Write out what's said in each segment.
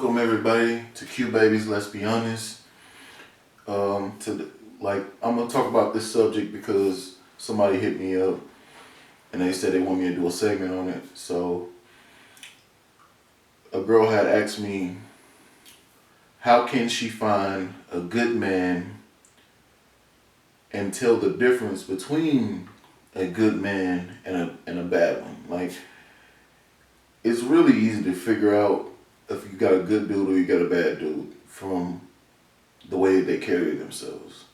Welcome everybody to Qbaby's Let's Be Honest. I'm gonna talk about this subject because somebody hit me up and they said they want me to do a segment on it. So a girl had asked me, how can she find a good man and tell the difference between a good man and a bad one? Like, it's really easy to figure out if you got a good dude or you got a bad dude from the way they carry themselves.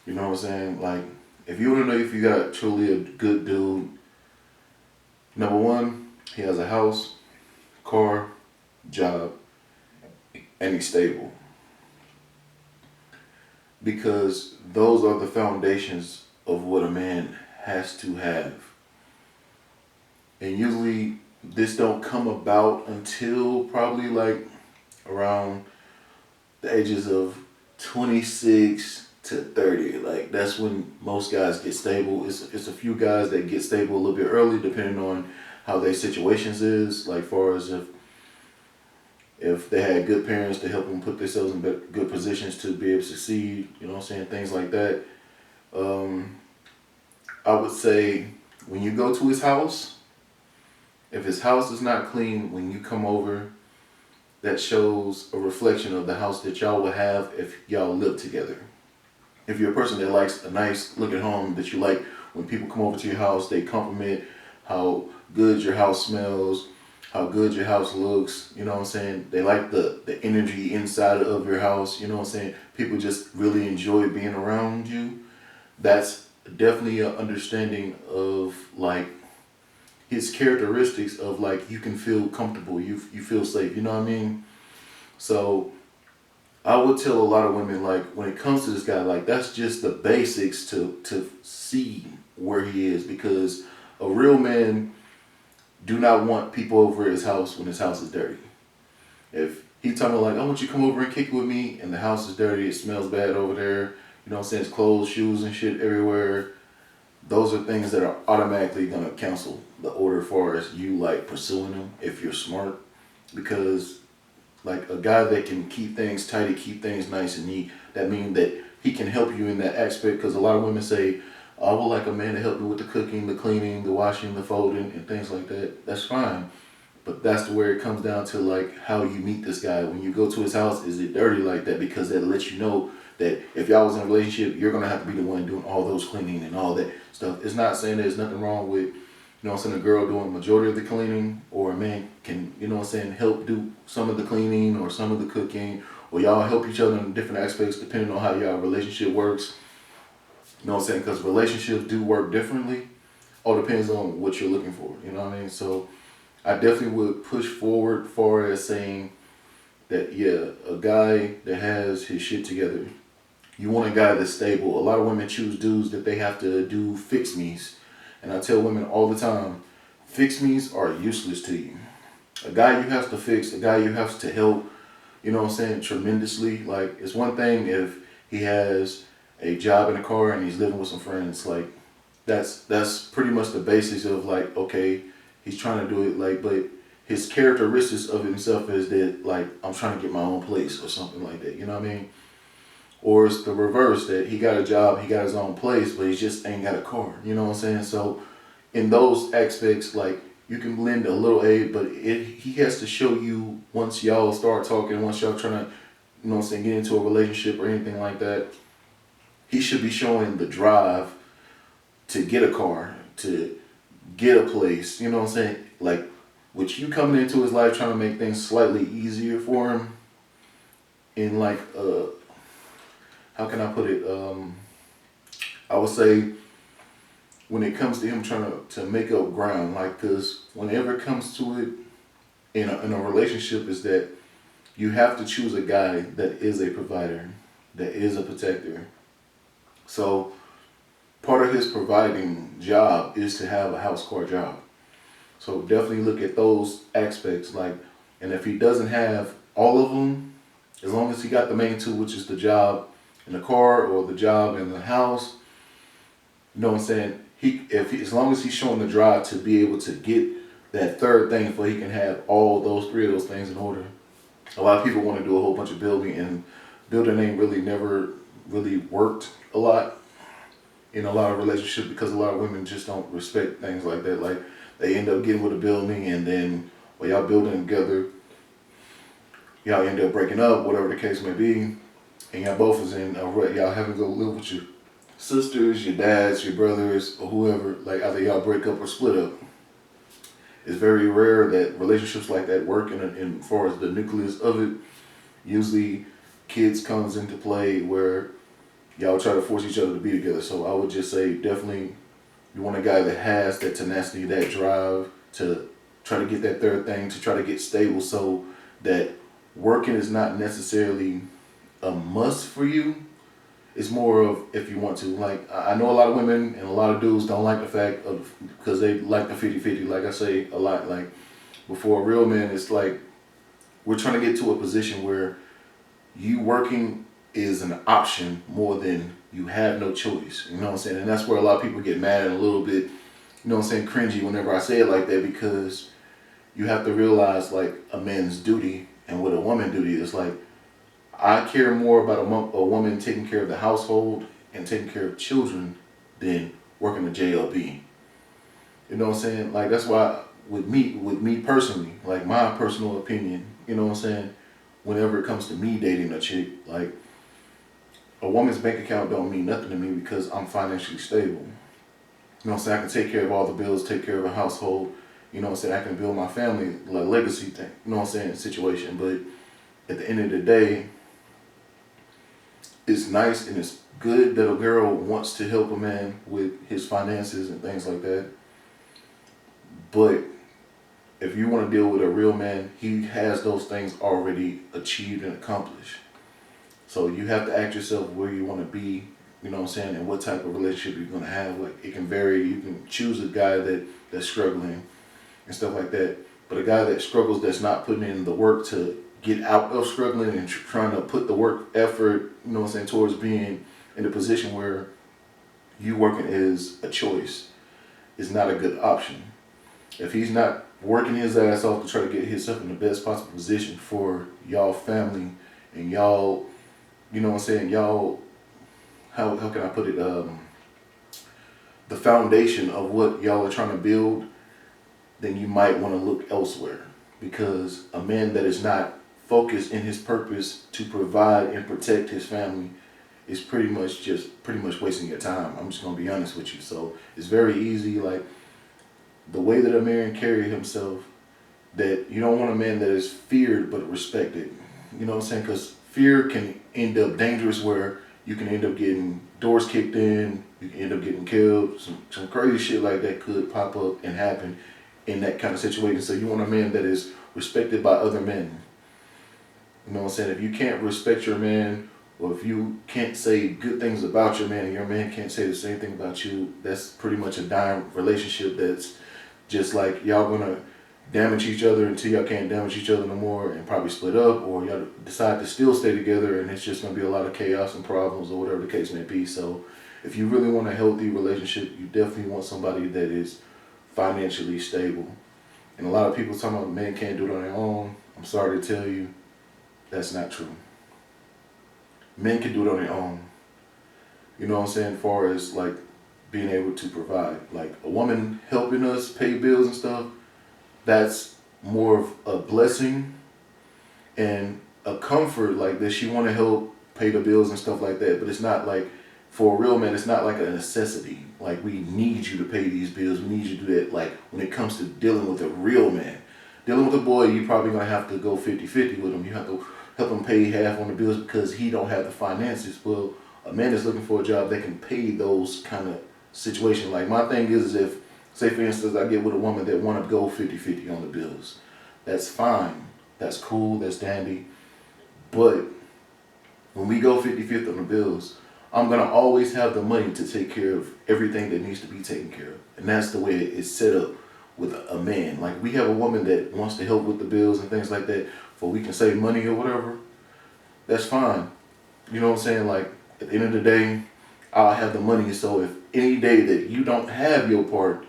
You know what I'm saying? Like, if you want to know if you got truly a good dude, number one, he has a house, car, job, and he's stable. Because those are the foundations of what a man has to have. And usually this don't come about until probably like around the ages of 26 to 30. Like, that's when most guys get stable. It's a few guys that get stable a little bit early depending on how their situations is, like far as if they had good parents to help them put themselves in good positions to be able to succeed, you know what I'm saying, things like that. I would say when you go to his house, if his house is not clean when you come over, that shows a reflection of the house that y'all would have if y'all live together. If you're a person that likes a nice looking home, that you like when people come over to your house, they compliment how good your house smells, how good your house looks, you know what I'm saying? They like the energy inside of your house, you know what I'm saying? People just really enjoy being around you. That's definitely an understanding of like his characteristics of like you can feel comfortable, you feel safe, you know what I mean? So I would tell a lot of women, like, when it comes to this guy, like, that's just the basics to see where he is, because a real man do not want people over at his house when his house is dirty. If he talking like, I want you to come over and kick it with me, and the house is dirty, it smells bad over there, you know what I'm saying, it's clothes, shoes, and shit everywhere, those are things that are automatically gonna cancel the order as far as you like pursuing them if you're smart. Because like a guy that can keep things tidy, keep things nice and neat, that means that he can help you in that aspect. Because a lot of women say, I would like a man to help me with the cooking, the cleaning, the washing, the folding, and things like that. That's fine. But that's where it comes down to like how you meet this guy. When you go to his house, is it dirty like that? Because that lets you know that if y'all was in a relationship, you're gonna have to be the one doing all those cleaning and all that stuff. It's not saying there's nothing wrong with, you know what I'm saying, a girl doing the majority of the cleaning, or a man can, you know what I'm saying, help do some of the cleaning or some of the cooking, or y'all help each other in different aspects depending on how y'all relationship works. You know what I'm saying? Because relationships do work differently. All depends on what you're looking for. You know what I mean? So I definitely would push forward far as saying that, yeah, a guy that has his shit together. You want a guy that's stable. A lot of women choose dudes that they have to do fix-me's. And I tell women all the time, fix-me's are useless to you. A guy you have to fix, a guy you have to help, you know what I'm saying, tremendously. Like, it's one thing if he has a job and a car and he's living with some friends. Like, that's pretty much the basics of like, okay, he's trying to do it, like, but his characteristics of himself is that, like, I'm trying to get my own place or something like that, you know what I mean? Or it's the reverse, that he got a job, he got his own place, but he just ain't got a car, you know what I'm saying? So in those aspects, like, you can lend a little aid, but he has to show you, once y'all start talking, once y'all trying to, you know what I'm saying, get into a relationship or anything like that, he should be showing the drive to get a car, to get a place, you know what I'm saying? Like, with you coming into his life trying to make things slightly easier for him, in like, how can I put it? I would say when it comes to him trying to make up ground, like, because whenever it comes to it in a relationship, is that you have to choose a guy that is a provider, that is a protector. So part of his providing job is to have a house, car, job. So definitely look at those aspects. Like, and if he doesn't have all of them, as long as he got the main two, which is the job and the car, or the job and the house, you know what I'm saying? As long as he's showing the drive to be able to get that third thing, for he can have all those three of those things in order, A lot of people want to do a whole bunch of building, and building ain't really never really worked a lot in a lot of relationships because a lot of women just don't respect things like that. Like they end up getting with a building, and then while y'all building together, y'all end up breaking up, whatever the case may be, and y'all both is in a rut. Y'all having to go live with your sisters, your dads, your brothers, or whoever. Like either y'all break up or split up. It's very rare that relationships like that work in far as the nucleus of it. Usually kids comes into play where y'all try to force each other to be together. So I would just say definitely you want a guy that has that tenacity, that drive to try to get that third thing, to try to get stable so that working is not necessarily a must for you. It's more of if you want to. Like I know a lot of women and a lot of dudes don't like the fact of, because they like the 50-50. Like I say a lot, like before a real man, it's like we're trying to get to a position where you working is an option more than you have no choice. You know what I'm saying? And that's where a lot of people get mad and a little bit, you know what I'm saying, cringy whenever I say it like that, because you have to realize like a man's duty and what a woman's duty is. Like I care more about a woman taking care of the household and taking care of children than working a JLB. You know what I'm saying? Like that's why with me personally, like my personal opinion, you know what I'm saying, whenever it comes to me dating a chick, like a woman's bank account don't mean nothing to me because I'm financially stable. You know what I'm saying? I can take care of all the bills, take care of a household, you know what I'm saying? I can build my family, like legacy thing, you know what I'm saying, situation. But at the end of the day, it's nice and it's good that a girl wants to help a man with his finances and things like that. But if you want to deal with a real man, he has those things already achieved and accomplished. So you have to ask yourself where you want to be, you know what I'm saying, and what type of relationship you're going to have. Like it can vary. You can choose a guy that's struggling and stuff like that. But a guy that struggles, that's not putting in the work to get out of struggling and trying to put the work effort, you know what I'm saying, towards being in a position where you working is a choice, is not a good option. If he's not working his ass off to try to get himself in the best possible position for y'all family and y'all, you know what I'm saying, y'all, how can I put it, the foundation of what y'all are trying to build, then you might want to look elsewhere. Because a man that is not focused in his purpose to provide and protect his family is pretty much wasting your time. I'm just gonna be honest with you. So it's very easy, like the way that a man carry himself, that you don't want a man that is feared but respected. You know what I'm saying? Because fear can end up dangerous, where you can end up getting doors kicked in, you can end up getting killed. Some crazy shit like that could pop up and happen in that kind of situation. So you want a man that is respected by other men. You know what I'm saying? If you can't respect your man, or if you can't say good things about your man and your man can't say the same thing about you, that's pretty much a dying relationship. That's just like y'all gonna damage each other until y'all can't damage each other no more and probably split up, or y'all decide to still stay together and it's just gonna be a lot of chaos and problems or whatever the case may be. So if you really want a healthy relationship, you definitely want somebody that is financially stable. And a lot of people talking about men can't do it on their own. I'm sorry to tell you, that's not true. Men can do it on their own. You know what I'm saying? As far as like being able to provide. Like a woman helping us pay bills and stuff, that's more of a blessing and a comfort, like that she want to help pay the bills and stuff like that. But it's not like, for a real man, it's not like a necessity. Like we need you to pay these bills, we need you to do that. Like when it comes to dealing with a real man, dealing with a boy, you probably gonna have to go 50-50 with him. You have to help him pay half on the bills because he don't have the finances. Well, a man is looking for a job that can pay those kind of situations. Like my thing is, if, say for instance, I get with a woman that want to go 50-50 on the bills, that's fine, that's cool, that's dandy. But when we go 50-50 on the bills, I'm gonna always have the money to take care of everything that needs to be taken care of. And that's the way it's set up with a man. Like we have a woman that wants to help with the bills and things like that, for we can save money or whatever, that's fine. You know what I'm saying? Like at the end of the day, I'll have the money, so if any day that you don't have your part,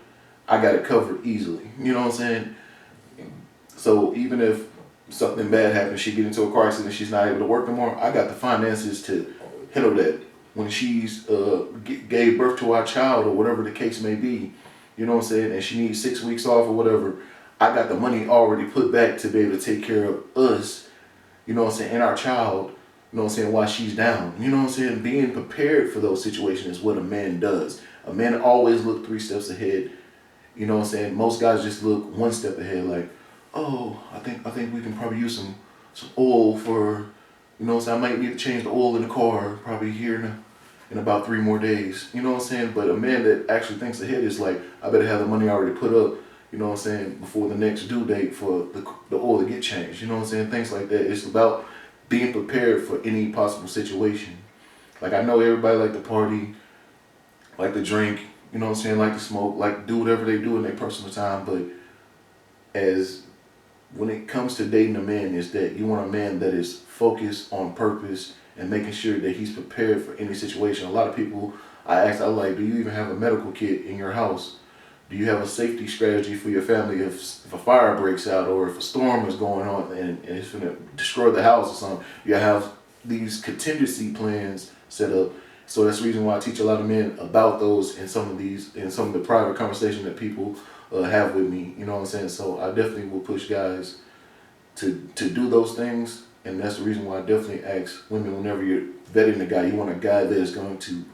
I got it covered easily. You know what I'm saying? So even if something bad happens, she get into a car accident, she's not able to work no more. I got the finances to handle that. When she's gave birth to our child or whatever the case may be, you know what I'm saying, and she needs 6 weeks off or whatever, I got the money already put back to be able to take care of us, you know what I'm saying, and our child, you know what I'm saying, while she's down. You know what I'm saying? Being prepared for those situations is what a man does. A man always look 3 steps ahead. You know what I'm saying? Most guys just look 1 step ahead, like, oh, I think we can probably use some oil for, you know what I'm saying, I might need to change the oil in the car probably here in about 3 more days. You know what I'm saying? But a man that actually thinks ahead is like, I better have the money already put up, you know what I'm saying, before the next due date for the oil to get changed. You know what I'm saying? Things like that. It's about being prepared for any possible situation. Like, I know everybody like to party, like to drink, you know what I'm saying, like to smoke, like do whatever they do in their personal time, but as when it comes to dating a man, is that you want a man that is focused on purpose and making sure that he's prepared for any situation. A lot of people, I like, do you even have a medical kit in your house? Do you have a safety strategy for your family if a fire breaks out or if a storm is going on and it's going to destroy the house or something? You have these contingency plans set up. So that's the reason why I teach a lot of men about those in some of the private conversations that people have with me. You know what I'm saying? So I definitely will push guys to do those things, and that's the reason why I definitely ask women, whenever you're vetting a guy, you want a guy that is going to